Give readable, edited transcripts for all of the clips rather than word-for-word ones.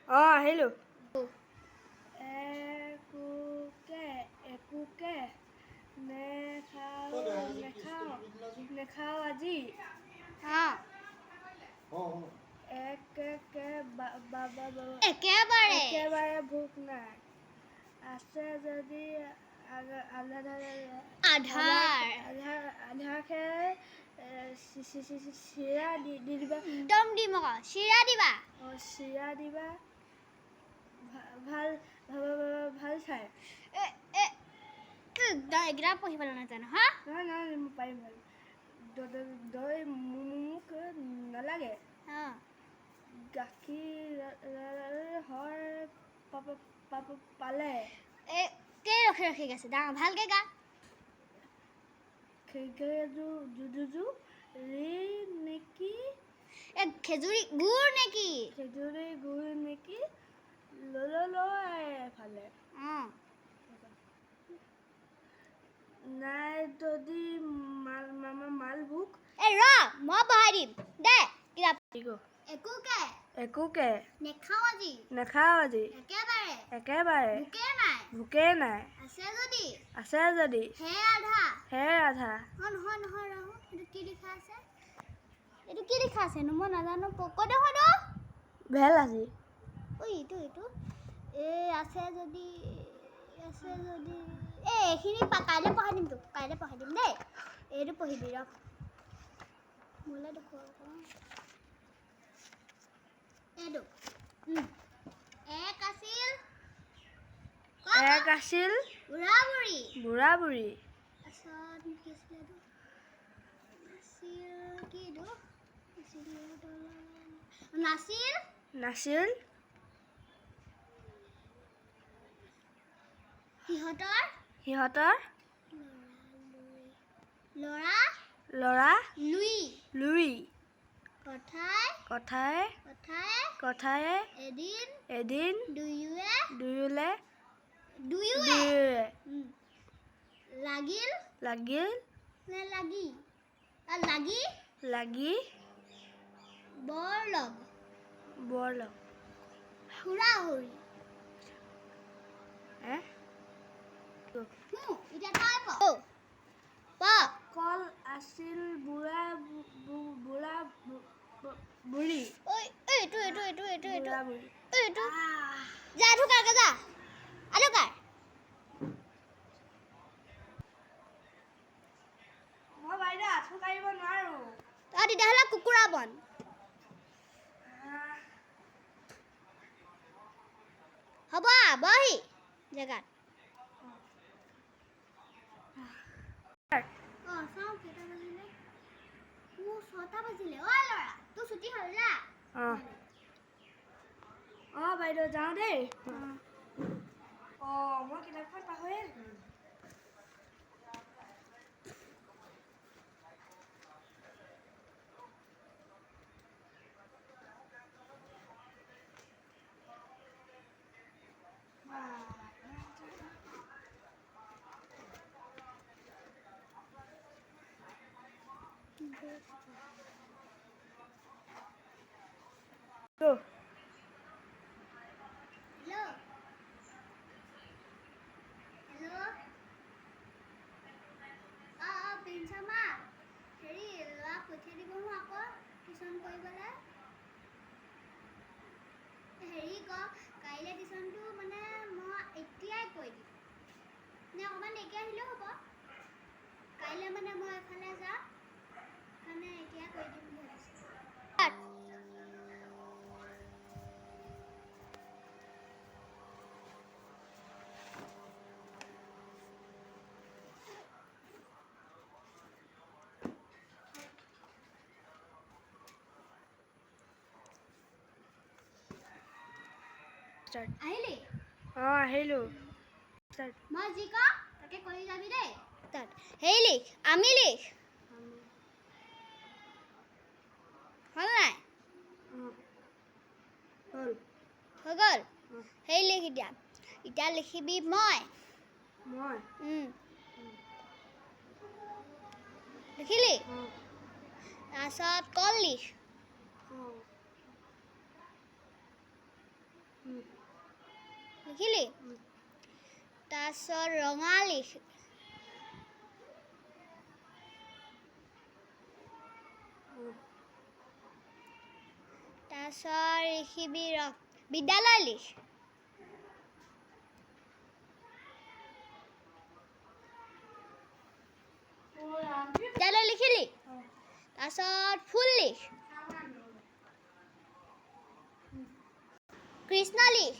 আহিলোঁ একুকে একুকে নেখাওঁ আজি একেবাৰে ভোক নাই আছে যদি আধাৰ চিৰা দি দিবা একদম দিম আকৌ চিৰা দিবা চিৰা দিবা ভাল চাই এইকেইটা পঢ়িব নাজানো হা নহয় মই পাৰিম দৈ মোক নালাগে গাখীৰ পালে ৰখি গৈছে ডাঙৰ ভালকে গা খেজুৰি গুড় নেকি এফালে নাই যদি মালভোগ মই বহাই দিম দে একুকে নেখাওঁ আজি একেবাৰে ভোকে নাই আছে যদি হে আধা এইটো কি লিখা আছে মই নাজানো ভেল আজি এইটো আছে যদি এইখিনি কাইলৈ পঢ়াই দিম দেই এইটো পঢ়িবি ৰখ মোলৈ এইটো এক আছিল বুঢ়া বুঢ়ী নাছিল সিহঁতৰ ল'ৰা লুই কথায়ে এদিন দুয়োলে লাগি বৰলগ কল আছিল বুঢ়া বুঢ়ী মই বাইদেউ আঁঠু কাঢ়িব নোৱাৰো তেতিয়াহ'লে কুকুৰা বন হ'ব বহি জেগাত বাইদেউ যাওঁ দেই মই কিতাপখন পাহৰিয়ে কাইলৈ টিউচনটো মানে মই এতিয়াই কৈ দিম নে অকণমান দেৰিকৈ আহিলেও হ'ব কাইলৈ মানে মই এফালে যাম মানে এতিয়াই কৈ দিম বুলি ভাবিছোঁ আহিলোঁ মই যি কওঁ তাকে কৰি যাবি দেই হেৰি লিখ আমি লিখ হ'ল নাই হৈ গ'ল হেৰি লিখ এতিয়া লিখিবি মই লিখিলি তাৰপিছত কল লিখ লিখিলি তাৰপিছত ৰঙা লিখ তাৰপিছত লিখিবি বিদ্যালয় লিখ বিদ্যালয় লিখিলি তাৰপিছত ফুল লিখ কৃষ্ণ লিখ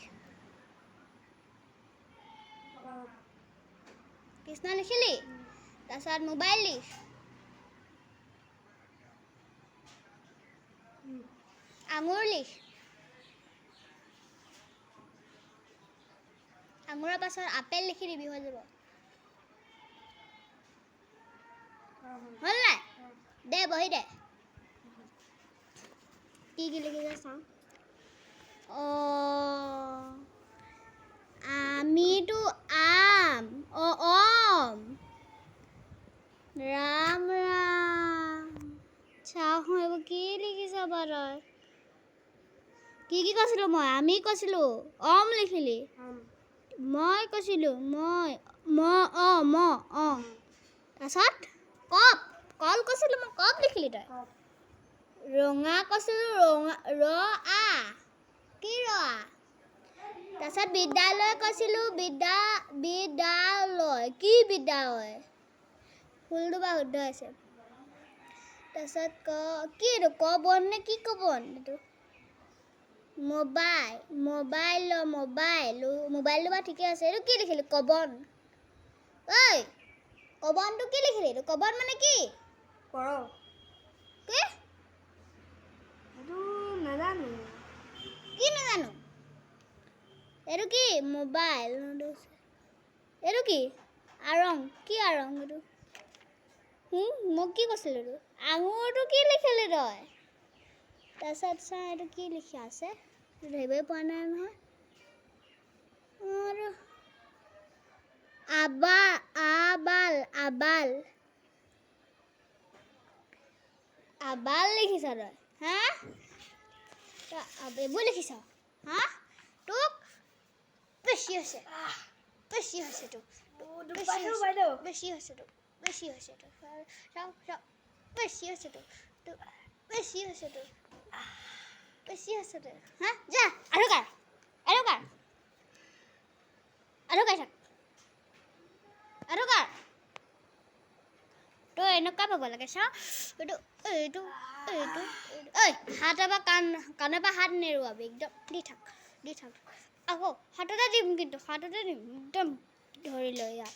কৃষ্ণ লিখিলি তাৰপিছত মোবাইল লিখ আঙুৰ লিখ আঙুৰৰ পাছত আপেল লিখি দিবি হৈ যাব হ'ল নাই দে বহি দে কি লিখিছে চাওঁ আমিতো আম অম ৰাম ৰাম চাওঁ এইবোৰ কি লিখিছ বাৰু তই কি কৈছিলোঁ মই আমি কৈছিলোঁ অম লিখিলি মই কৈছিলোঁ তাৰপিছত কল কৈছিলোঁ মই কপ লিখিলি তই ৰঙা কৈছিলোঁ কি তাৰপিছত বিদ্যালয় কৈছিলোঁ বিদ্যালয় কি বিদ্যালয় ফুলটো বা শুদ্ধ আছে তাৰপিছত কি ক বন নে কি ক বন এইটো মোবাইলটো বা ঠিকে আছে এইটো কি লিখিলি কবন ঐ কবনটো কি লিখিলি এইটো কবন মানে কি কি নাজানো কি নাজানো এইটো কি মোবাইল এইটো কি আৰং কি আৰং এইটো মোক কি কৈছিলোঁ এইটো আঙুৰটো কি লিখিলি তই তাৰপিছত চা এইটো কি লিখা আছে ধৰিবই পৰা নাই নহয় আৰু আবাল লিখিছ তই হা তই এইবোৰ লিখিছ হা তোক বেছি হৈছে তোক বেছি হৈছে তোক হা যা আৰু কাৰ তই এনেকুৱা পাব লাগে চাওঁ এইটো হাতৰ পৰা কাণৰ পৰা হাত নেৰুৱাবি একদম দি থাক আকৌ হাততে দিম কিন্তু একদম ধৰি লৈ ইয়াক